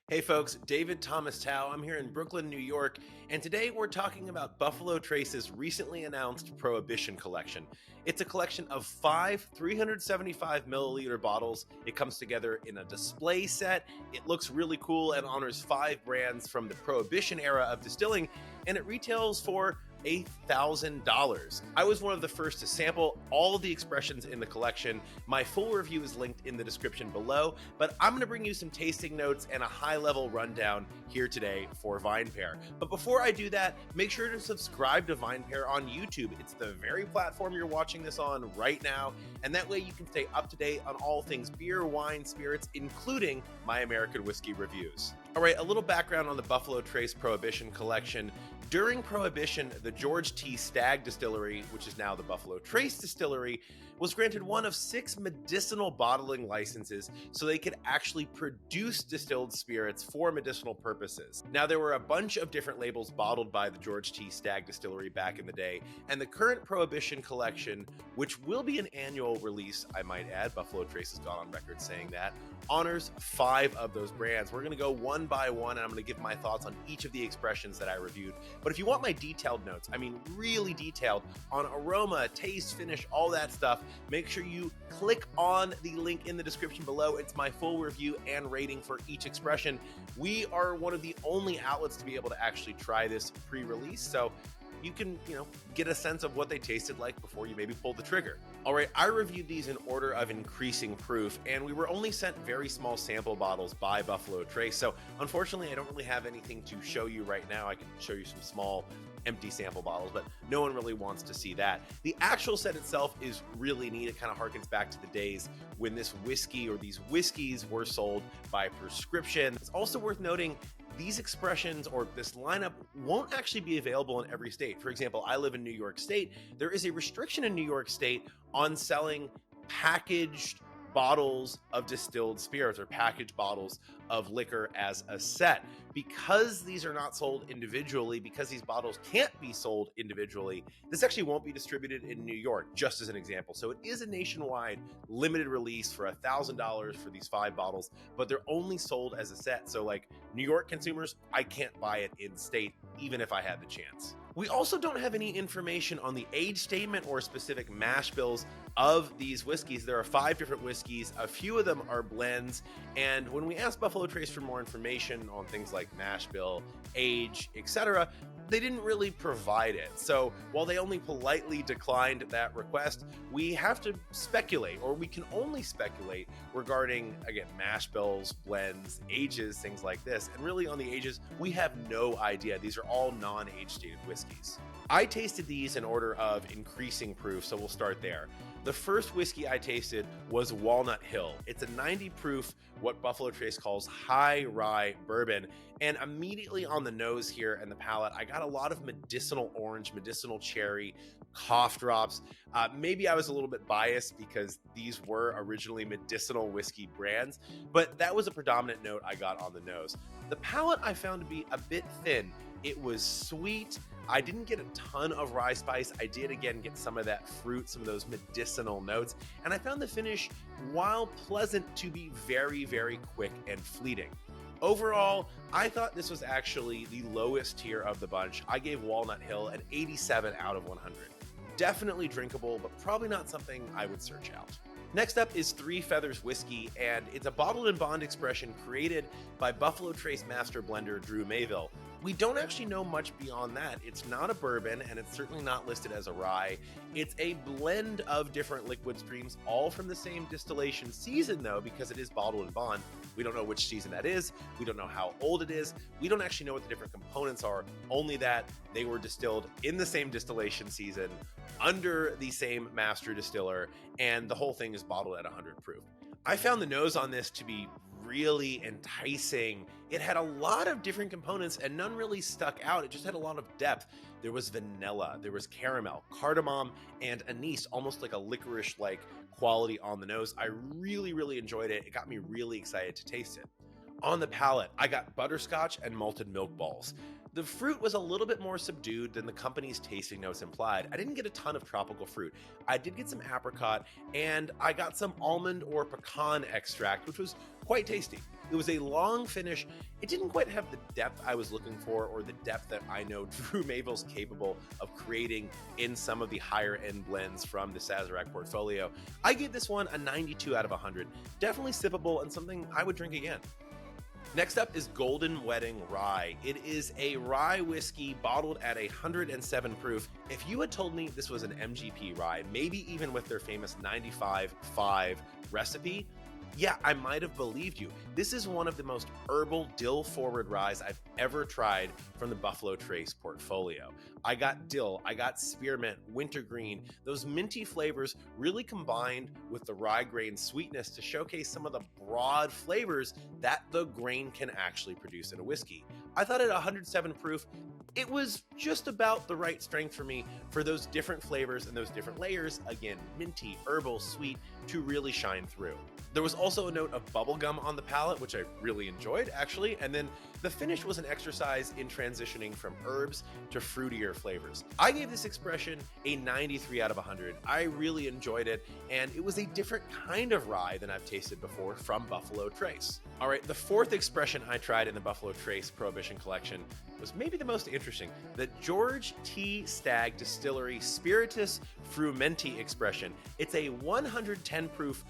Hey folks, David Thomas Tao. I'm here in Brooklyn, New York, and today we're talking about Buffalo Trace's recently announced Prohibition collection. It's a collection of five 375 milliliter bottles. It comes together in a display set. It looks really cool and honors five brands from the Prohibition era of distilling, and it retails for $1,000. I was one of the first to sample all of the expressions in the collection. My full review is linked in the description below, but I'm going to bring you some tasting notes and a high-level rundown here today for VinePair. But before I do that, make sure to subscribe to VinePair on YouTube. It's the very platform you're watching this on right now, and that way you can stay up to date on all things beer, wine, spirits, including my American whiskey reviews. All right, a little background on the Buffalo Trace Prohibition collection. During Prohibition, the George T. Stagg Distillery, which is now the Buffalo Trace Distillery, was granted one of 6 medicinal bottling licenses so they could actually produce distilled spirits for medicinal purposes. Now, there were a bunch of different labels bottled by the George T. Stagg Distillery back in the day, and the current Prohibition collection, which will be an annual release, I might add, Buffalo Trace has gone on record saying that, honors 5 of those brands. We're going to go one by one, and I'm going to give my thoughts on each of the expressions that I reviewed. But if you want my detailed notes, I mean really detailed, on aroma, taste, finish, all that stuff, make sure you click on the link in the description below. It's my full review and rating for each expression. We are one of the only outlets to be able to actually try this pre-release, so you can, get a sense of what they tasted like before you maybe pull the trigger. All right, I reviewed these in order of increasing proof, and we were only sent very small sample bottles by Buffalo Trace, so unfortunately I don't really have anything to show you right now. I can show you some small empty sample bottles, but no one really wants to see that. The actual set itself is really neat. It kind of harkens back to the days when this whiskey or these whiskeys were sold by prescription. It's also worth noting these expressions or this lineup won't actually be available in every state. For example, I live in New York State. There is a restriction in New York State on selling packaged bottles of distilled spirits or packaged bottles of liquor as a set. Because these are not sold individually, because these bottles can't be sold individually, this actually won't be distributed in New York, just as an example. So it is a nationwide limited release for $1,000 for these 5 bottles, but they're only sold as a set. So like New York consumers, I can't buy it in state, even if I had the chance. We also don't have any information on the age statement or specific mash bills of these whiskeys. There are 5 different whiskeys. A few of them are blends. And when we asked Buffalo Trace for more information on things like mash bill, age, etc., they didn't really provide it. So while they only politely declined that request, we have to speculate, or we can only speculate regarding, again, mash bills, blends, ages, things like this. And really on the ages, we have no idea. These are all non-age stated whiskeys. I tasted these in order of increasing proof, so we'll start there. The first whiskey I tasted was Walnut Hill. It's a 90 proof, what Buffalo Trace calls high rye bourbon. And immediately on the nose here and the palate, I got a lot of medicinal orange, medicinal cherry, cough drops. Maybe I was a little bit biased because these were originally medicinal whiskey brands, but that was a predominant note I got on the nose. The palate I found to be a bit thin. It was sweet. I didn't get a ton of rye spice. I did again get some of that fruit, some of those medicinal notes. And I found the finish, while pleasant, to be very, very quick and fleeting. Overall, I thought this was actually the lowest tier of the bunch. I gave Walnut Hill an 87 out of 100. Definitely drinkable, but probably not something I would search out. Next up is Three Feathers Whiskey, and it's a bottled and bond expression created by Buffalo Trace master blender Drew Mayville. We don't actually know much beyond that. It's not a bourbon, and it's certainly not listed as a rye. It's a blend of different liquid streams, all from the same distillation season, though, because it is bottled and bond. We don't know which season that is. We don't know how old it is. We don't actually know what the different components are, only that they were distilled in the same distillation season, under the same master distiller, and the whole thing is bottled at 100 proof. I found the nose on this to be really enticing. It had a lot of different components and none really stuck out. It just had a lot of depth. There was vanilla, there was caramel, cardamom, and anise, almost like a licorice-like quality on the nose. I really, really enjoyed it. It got me really excited to taste it. On the palate, I got butterscotch and malted milk balls. The fruit was a little bit more subdued than the company's tasting notes implied. I didn't get a ton of tropical fruit. I did get some apricot, and I got some almond or pecan extract, which was quite tasty. It was a long finish. It didn't quite have the depth I was looking for, or the depth that I know Drew Mayville's capable of creating in some of the higher end blends from the Sazerac portfolio. I gave this one a 92 out of 100. Definitely sippable and something I would drink again. Next up is Golden Wedding Rye. It is a rye whiskey bottled at 107 proof. If you had told me this was an MGP rye, maybe even with their famous 95-5 recipe, yeah, I might have believed you. This is one of the most herbal, dill-forward ryes I've ever tried from the Buffalo Trace portfolio. I got dill, I got spearmint, wintergreen. Those minty flavors really combined with the rye grain sweetness to showcase some of the broad flavors that the grain can actually produce in a whiskey. I thought at 107 proof, it was just about the right strength for me for those different flavors and those different layers, again, minty, herbal, sweet, to really shine through. There was also a note of bubblegum on the palate, which I really enjoyed, actually, and then the finish was an exercise in transitioning from herbs to fruitier flavors. I gave this expression a 93 out of 100. I really enjoyed it, and it was a different kind of rye than I've tasted before from Buffalo Trace. All right, the fourth expression I tried in the Buffalo Trace Prohibition Collection was maybe the most interesting, the George T. Stagg Distillery Spiritus Frumenti expression. It's a 110 proof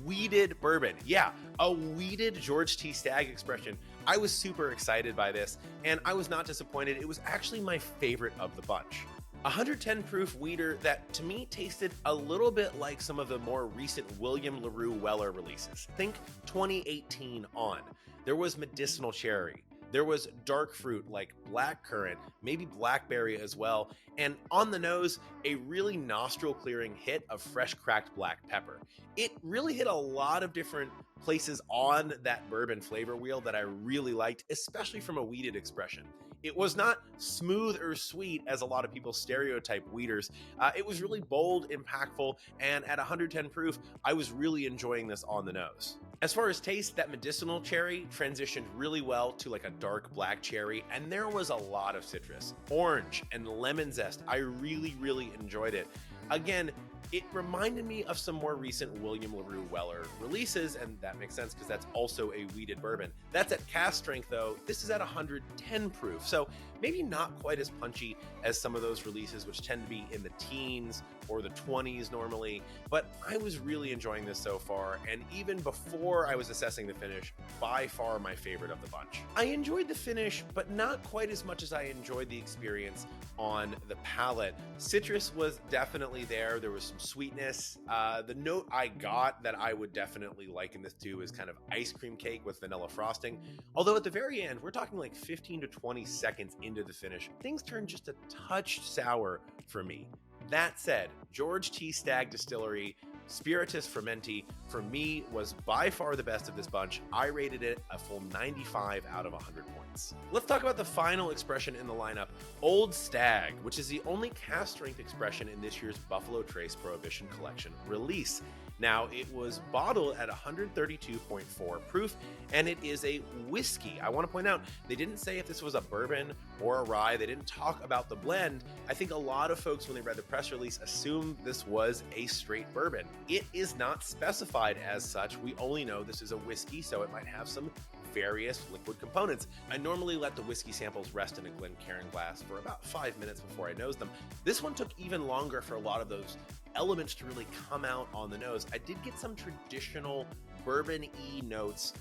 wheated bourbon. Yeah, a wheated George T. Stagg expression. I was super excited by this, and I was not disappointed. It was actually my favorite of the bunch. 110 proof wheater that to me tasted a little bit like some of the more recent William LaRue Weller releases. Think 2018 on. There was medicinal cherry. There was dark fruit like blackcurrant, maybe blackberry as well, and on the nose, a really nostril clearing hit of fresh cracked black pepper. It really hit a lot of different places on that bourbon flavor wheel that I really liked, especially from a wheated expression. It was not smooth or sweet as a lot of people stereotype wheaters. It was really bold, impactful, and at 110 proof, I was really enjoying this on the nose. As far as taste, that medicinal cherry transitioned really well to like a dark black cherry, and there was a lot of citrus. Orange and lemon zest, I really enjoyed it. Again, it reminded me of some more recent William LaRue Weller releases, and that makes sense because that's also a wheated bourbon. That's at cask strength though. This is at 110 proof, so maybe not quite as punchy as some of those releases, which tend to be in the teens or the 20s normally, but I was really enjoying this so far, and even before I was assessing the finish, by far my favorite of the bunch. I enjoyed the finish, but not quite as much as I enjoyed the experience on the palate. Citrus was definitely there. There was some sweetness. The note I got that I would definitely liken this to is kind of ice cream cake with vanilla frosting. Although at the very end, we're talking like 15 to 20 seconds into the finish, things turned just a touch sour for me. That said, George T. Stagg Distillery Spiritus Frumenti, for me, was by far the best of this bunch. I rated it a full 95 out of 100 points. Let's talk about the final expression in the lineup, Old Stag, which is the only cask strength expression in this year's Buffalo Trace Prohibition Collection release. Now, it was bottled at 132.4 proof, and it is a whiskey. I want to point out, they didn't say if this was a bourbon or a rye. They didn't talk about the blend. I think a lot of folks, when they read the press release, assumed this was a straight bourbon. It is not specified as such. We only know this is a whiskey, so it might have some various liquid components. I normally let the whiskey samples rest in a Glencairn glass for about 5 minutes before I nose them. This one took even longer for a lot of those elements to really come out on the nose. I did get some traditional bourbon-y notes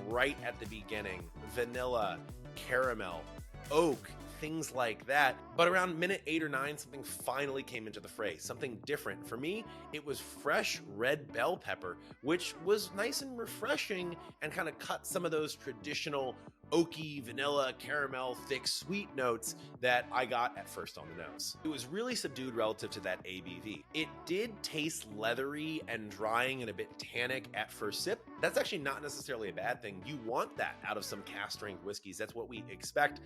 right at the beginning. Vanilla, caramel, oak, things like that. But around minute 8 or 9, something finally came into the fray, something different. For me, it was fresh red bell pepper, which was nice and refreshing and kind of cut some of those traditional oaky, vanilla, caramel, thick, sweet notes that I got at first on the nose. It was really subdued relative to that ABV. It did taste leathery and drying and a bit tannic at first sip. That's actually not necessarily a bad thing. You want that out of some cask strength whiskeys. That's what we expect.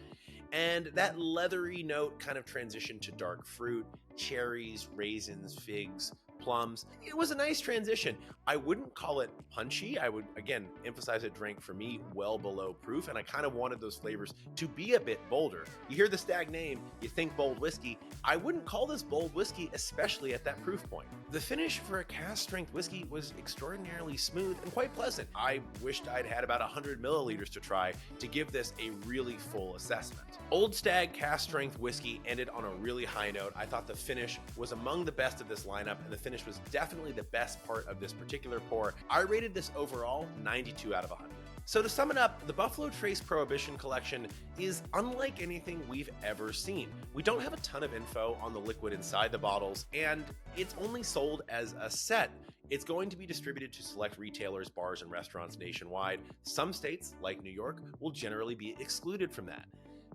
And that leathery note kind of transitioned to dark fruit, cherries, raisins, figs, plums. It was a nice transition. I wouldn't call it punchy. I would, again, emphasize it drank for me well below proof, and I kind of wanted those flavors to be a bit bolder. You hear the Stagg name, you think bold whiskey. I wouldn't call this bold whiskey, especially at that proof point. The finish for a cask strength whiskey was extraordinarily smooth and quite pleasant. I wished I'd had about 100 milliliters to try to give this a really full assessment. Old Stag cask strength whiskey ended on a really high note. I thought the finish was among the best of this lineup, and the finish was definitely the best part of this particular pour. I rated this overall 92 out of 100. So to sum it up, the Buffalo Trace Prohibition Collection is unlike anything we've ever seen. We don't have a ton of info on the liquid inside the bottles, and it's only sold as a set. It's going to be distributed to select retailers, bars, and restaurants nationwide. Some states, like New York, will generally be excluded from that.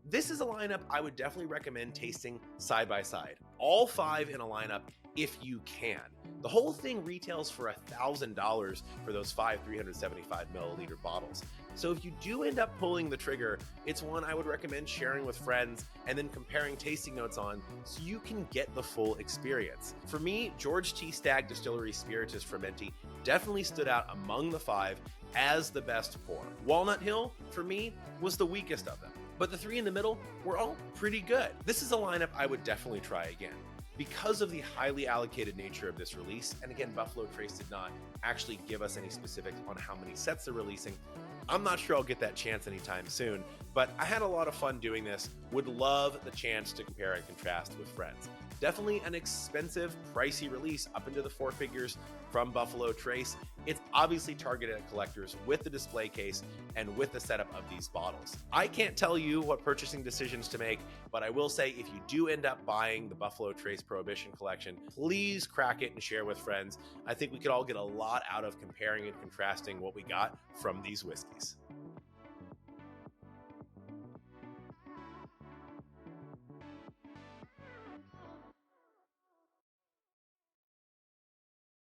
This is a lineup I would definitely recommend tasting side by side. All 5 in a lineup if you can. The whole thing retails for $1,000 for those 5 375 milliliter bottles. So if you do end up pulling the trigger, it's one I would recommend sharing with friends and then comparing tasting notes on so you can get the full experience. For me, George T. Stagg Distillery Spiritus Frumenti definitely stood out among the 5 as the best pour. Walnut Hill, for me, was the weakest of them, but the 3 in the middle were all pretty good. This is a lineup I would definitely try again. Because of the highly allocated nature of this release, and again, Buffalo Trace did not actually give us any specifics on how many sets they're releasing, I'm not sure I'll get that chance anytime soon, but I had a lot of fun doing this. Would love the chance to compare and contrast with friends. Definitely an expensive, pricey release up into the 4 figures from Buffalo Trace. It's obviously targeted at collectors with the display case and with the setup of these bottles. I can't tell you what purchasing decisions to make, but I will say if you do end up buying the Buffalo Trace Prohibition Collection, please crack it and share with friends. I think we could all get a lot out of comparing and contrasting what we got from these whiskeys.